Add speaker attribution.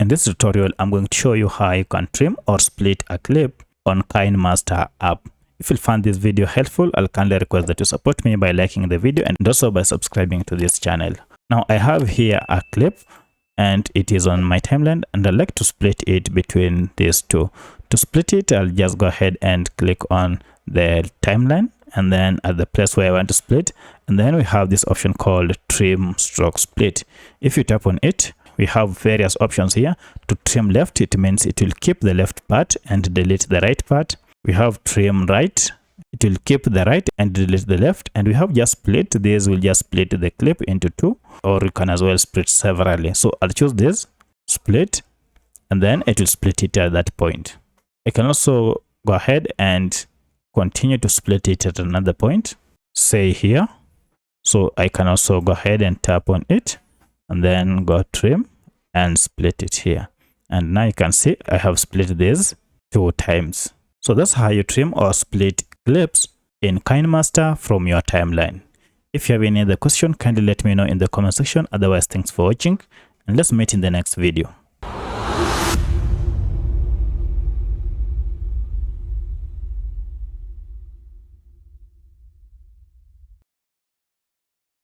Speaker 1: In this tutorial, I'm going to show you how you can trim or split a clip on KineMaster app. If you found this video helpful, I'll kindly request that you support me by liking the video and also by subscribing to this channel. Now I have here a clip and it is on my timeline, and I'd like to split it between these two. To split it, I'll just go ahead and click on the timeline and then at the place where I want to split, and then we have this option called trim stroke split. If you tap on it, we have various options here. To trim left, it means it will keep the left part and delete the right part. We have trim right, it will keep the right and delete the left. And we have just split. This will just split the clip into two, or you can as well split severally. So I'll choose this, split, and then it will split it at that point. I can also go ahead and continue to split it at another point, say here. So I can also go ahead and tap on it and then go trim and split it here. And now you can see I have split this 2 times. So that's how you trim or split clips in KineMaster from your timeline. If you have any other question, kindly let me know in the comment section. Otherwise, thanks for watching and let's meet in the next video.